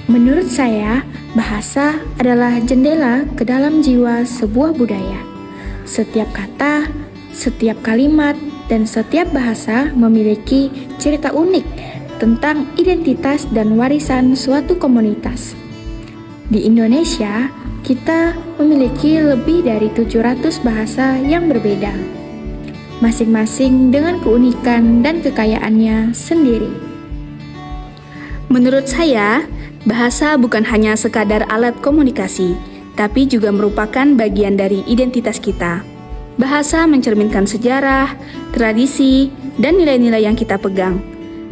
Menurut saya, bahasa adalah jendela ke dalam jiwa sebuah budaya. Setiap kata, setiap kalimat, dan setiap bahasa memiliki cerita unik tentang identitas dan warisan suatu komunitas. Di Indonesia, kita memiliki lebih dari 700 bahasa yang berbeda, masing-masing dengan keunikan dan kekayaannya sendiri. Menurut saya, bahasa bukan hanya sekadar alat komunikasi, tapi juga merupakan bagian dari identitas kita. Bahasa mencerminkan sejarah, tradisi, dan nilai-nilai yang kita pegang.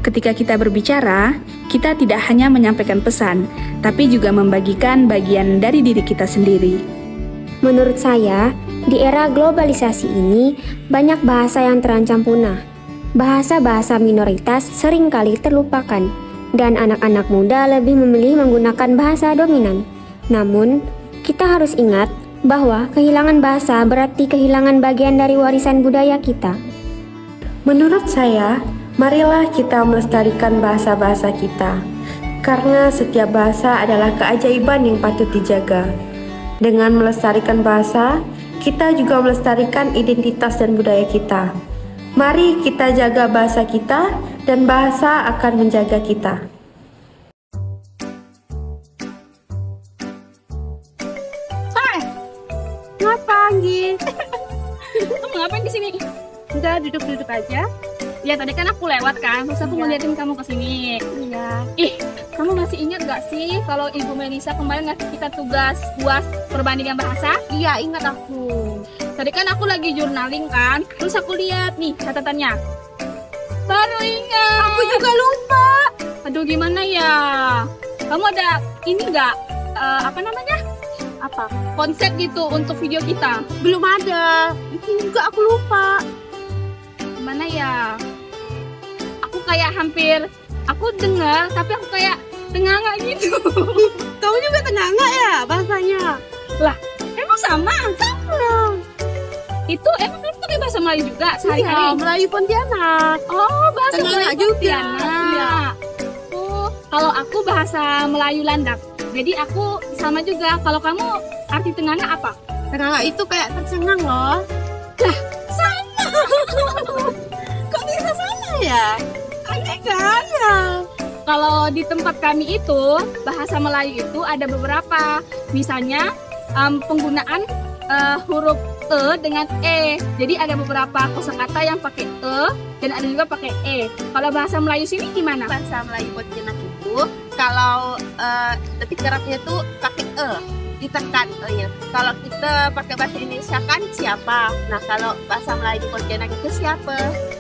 Ketika kita berbicara, kita tidak hanya menyampaikan pesan, tapi juga membagikan bagian dari diri kita sendiri. Menurut saya, di era globalisasi ini, banyak bahasa yang terancam punah. Bahasa-bahasa minoritas seringkali terlupakan, dan anak-anak muda lebih memilih menggunakan bahasa dominan. Namun, kita harus ingat bahwa kehilangan bahasa berarti kehilangan bagian dari warisan budaya kita. Menurut saya, marilah kita melestarikan bahasa-bahasa kita, karena setiap bahasa adalah keajaiban yang patut dijaga. Dengan melestarikan bahasa, kita juga melestarikan identitas dan budaya kita. Mari kita jaga bahasa kita, dan bahasa akan menjaga kita. Ngapa, Anggi? Kamu ngapain di sini? Udah duduk-duduk aja. Ya tadi kan aku lewat kan, terus aku ngeliatin kamu kesini. Iya. Ih, kamu masih ingat gak sih kalau Ibu Melisa kemarin ngasih kita tugas UAS perbandingan bahasa? Iya, ingat aku. Tadi kan aku lagi journaling kan, terus aku lihat nih catatannya. Baru ingat. Aku juga lupa. Aduh, gimana ya? Kamu ada ini nggak? Apa namanya? Apa? Konsep gitu untuk video kita? Belum ada. Ini juga aku lupa. Gimana ya? Aku kayak hampir, aku dengar, tapi aku kayak tenganga gitu. Kamu juga tenganga ya bahasanya? Lah, emang sama? Sama. Itu emang kamu pakai bahasa Melayu juga sehari-hari? Iya, Melayu Pontianak. Oh, bahasa Melayu juga. Iya. Oh, kalau aku bahasa Melayu Landak. Jadi aku sama juga. Kalau kamu arti tenganga apa? Tenganga itu kayak tercengang loh. Lah, sama. Kok bisa sama ya? Aneh kan ya? Kalau di tempat kami itu, bahasa Melayu itu ada beberapa. Misalnya penggunaan huruf E dengan E. Jadi ada beberapa kosakata yang pakai E dan ada juga pakai E. Kalau bahasa Melayu sini gimana? Bahasa Melayu Pontianak itu kalau detik Arabnya itu pakai E, ditekan E-nya. Kalau kita pakai bahasa Indonesia kan siapa. Nah, kalau bahasa Melayu Pontianak itu siapa?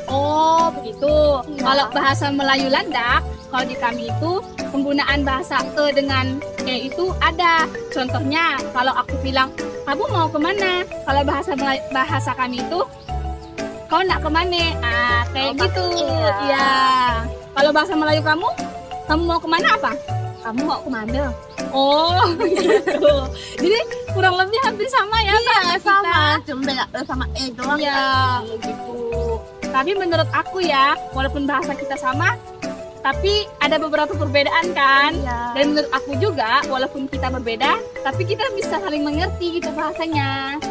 Oh, begitu. Ya. Kalau bahasa Melayu Landak, kalau di kami itu penggunaan bahasa E dengan E itu ada. Contohnya, kalau aku bilang, kamu mau kemana? Kalau bahasa kami itu, kau nak kemana? Ah, kayak gitu. Iya. Kalau bahasa Melayu kamu mau kemana apa? Kamu mau kemana? Oh, gitu. Jadi kurang lebih hampir sama ya. Iya, sama. Cuma beda sama E doang. Iya, gitu. Tapi menurut aku ya, walaupun bahasa kita sama, tapi ada beberapa perbedaan kan. Iya. Dan menurut aku juga, walaupun kita berbeda, tapi kita bisa saling mengerti gitu bahasanya.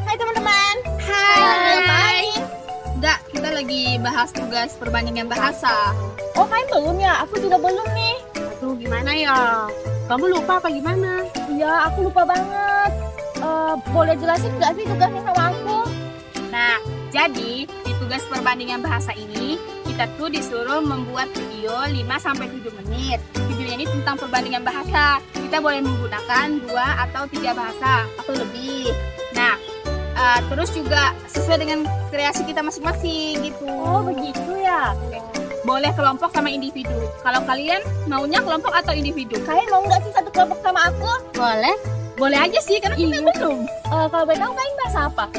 Hai teman-teman. Hai. Enggak, kita lagi bahas tugas perbandingan bahasa. Oh, kalian belum ya? Aku juga belum nih. Aduh, gimana ya? Kamu lupa apa gimana? Iya, aku lupa banget. Boleh jelasin nggak sih tugasnya sama aku? Nah, jadi di tugas perbandingan bahasa ini, kita tuh disuruh membuat video 5-7 menit. Videonya ini tentang perbandingan bahasa. Kita boleh menggunakan 2 atau 3 bahasa atau lebih. Nah, terus juga sesuai dengan kreasi kita masing-masing gitu. Oh, begitu ya? Boleh kelompok sama individu. Kalau kalian maunya kelompok atau individu? Kalian mau nggak sih satu kelompok sama aku? Boleh. Boleh aja sih, karena kita belum. Kalau boleh tahu main bahasa apa?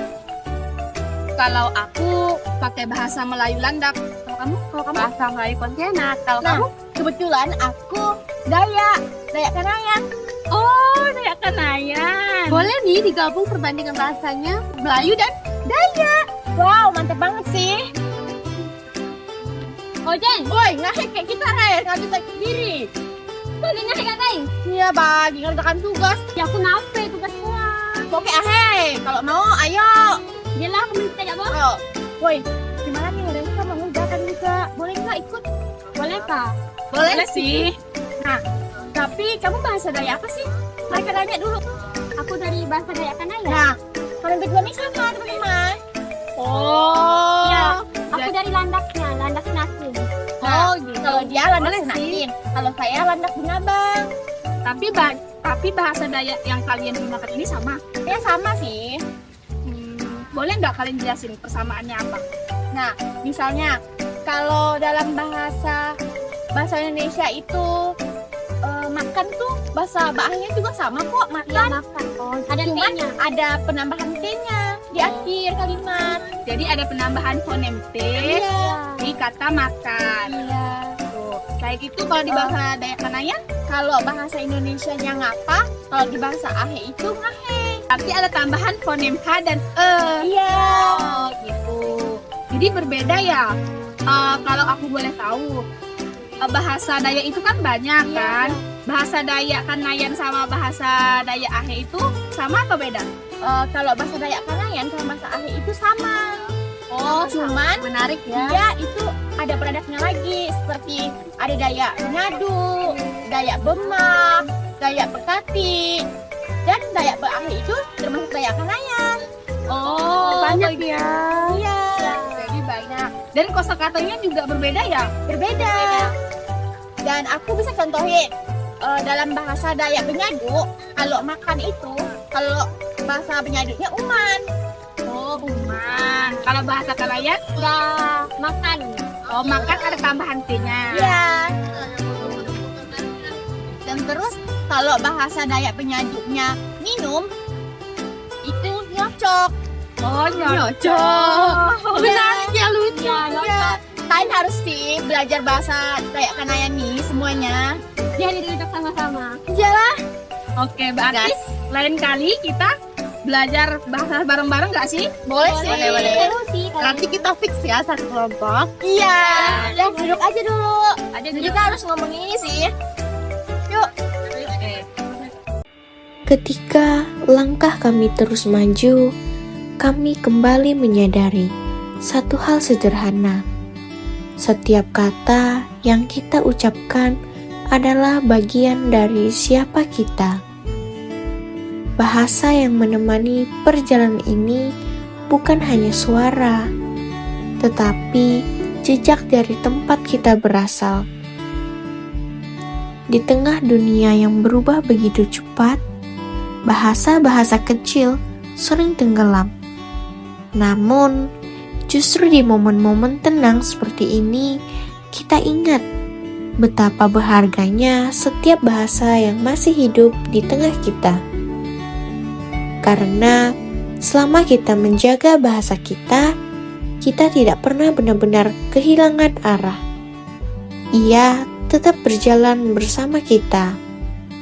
Kalau aku pakai bahasa Melayu Landak. Kalau kamu? Bahasa Melayu Pontianak. Kalau kamu? Kebetulan aku Dayak Kanayan. Oh, Dayak Kanayan. Boleh nih digabung perbandingan bahasanya Melayu dan Dayak. Wow, mantap banget sih. Ojen. Woi, ngahek kayak kita Ren, nggak bisa diri. Bagi ngasih kak Kain. Iya bagi ngerjakan tugas. Ya aku nape tugas sekolah. Oke ahe, kalau mau ayo. Dia lah aku minta ya bos. Ayo. Woi, gimana nih Reza mau ngerjakan juga? Boleh nggak ikut? Boleh kak? Boleh sih. Nah, tapi kamu bahasa Dayak apa sih? Mereka nanya dulu. Aku dari bahasa Dayak Kanaya. Nah, kalian berdua nih sama teman-teman. Oh. Iya, aku dari Landaknya, Landak Senakin. Oh, gitu. Kalau dia landak Senakin, kalau saya landak Binabang. Tapi bahasa Dayak yang kalian gunakan ini sama. Ya sama sih. Boleh nggak kalian jelasin persamaannya apa? Nah, misalnya kalau dalam bahasa Indonesia itu makan tuh bahasa bahasanya juga sama kok, makan. Ya, makan. Oh, ada Cuman T-nya. ada penambahan T-nya di akhir kalimat. Jadi ada penambahan fonem T di kata makan. Iya. Tuh. Kayak gitu kalau di bahasa Dayak Kanaya. Kalau bahasa Indonesianya ngapa, kalau di bahasa Ahe itu ngahe. Tapi ada tambahan fonem H dan E. Iya. Oh, gitu. Jadi berbeda ya. Kalau aku boleh tahu, bahasa Dayak itu kan banyak kan. Bahasa Dayak Kanayan sama bahasa Dayak Ahe itu sama apa beda? Kalau bahasa Dayak Kanayan sama bahasa Ahe itu sama. Oh, Cuman menarik ya. dia itu ada peradaknya lagi, seperti ada Dayak Nyadu, Dayak Bemak, Dayak Bekati, dan Dayak Beahe itu termasuk Dayak Kanayan. Oh, Banyak ya. Iya. Jadi banyak. Dan kosakatanya juga berbeda ya? Berbeda. Dan aku bisa contohin dalam bahasa Dayak Benyadu, kalau makan itu, kalau bahasa Benyadunya uman. Oh, uman. Kalau bahasa Kanayan Enggak, makan. oh, makan ada tambahan T-nya. Iya. Dan terus kalau bahasa Dayak Benyadunya minum, itu nyocok. Oh, nyocok. Menarik ya, lucu. Iya, Kalian harus sih belajar bahasa Dayak Kanayan nih semuanya. Jadi duduk sama-sama. Iyalah. Oke, berarti lain kali kita belajar bahasa bareng-bareng nggak sih? Boleh sih. Boleh. Seru sih. Nanti kita fix ya satu kelompok. Iya. Ya duduk aja dulu. Kita harus ngomong ini sih. Yuk. Ketika langkah kami terus maju, kami kembali menyadari satu hal sederhana. Setiap kata yang kita ucapkan adalah bagian dari siapa kita. Bahasa yang menemani perjalanan ini bukan hanya suara, tetapi jejak dari tempat kita berasal. Di tengah dunia yang berubah begitu cepat, bahasa-bahasa kecil sering tenggelam. Namun, justru di momen-momen tenang seperti ini, kita ingat betapa berharganya setiap bahasa yang masih hidup di tengah kita. Karena selama kita menjaga bahasa kita tidak pernah benar-benar kehilangan arah. Ia tetap berjalan bersama kita,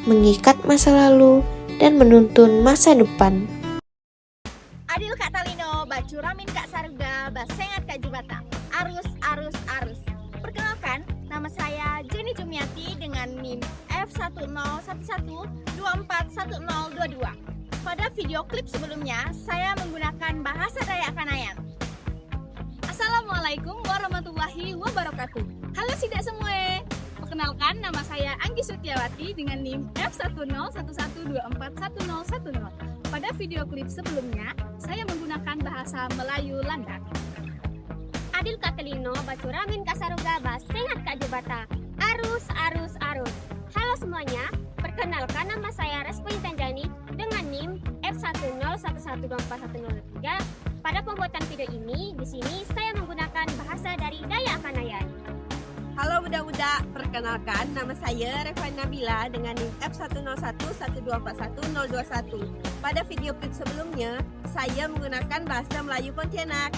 mengikat masa lalu dan menuntun masa depan. Adil Kak Talino, Bacuramin Kak Saruga, Basengat Kak Jubata. Arus, arus, arus. Perkenalkan, nama saya Jenny Jumiati dengan NIM F1011241022. Pada video klip sebelumnya, saya menggunakan bahasa Dayak Kanayan. Assalamualaikum warahmatullahi wabarakatuh. Halo sidak semua. Perkenalkan, nama saya Anggi Sutiawati dengan NIM F1011241010. Pada video klip sebelumnya, saya menggunakan bahasa Melayu Landak. Adil Kak Talino, Bacuramin Kak Saruga, Basengat Kak Jubata. Arus, arus, arus. Halo semuanya, perkenalkan nama saya Respoin Tanjani dengan NIM F1011241003. Pada pembuatan video ini, di sini saya menggunakan bahasa dari Dayak Kanayan. Halo budak-budak, perkenalkan nama saya Revan Nabila dengan NIM F1011241021. Pada video klip sebelumnya, saya menggunakan bahasa Melayu Pontianak.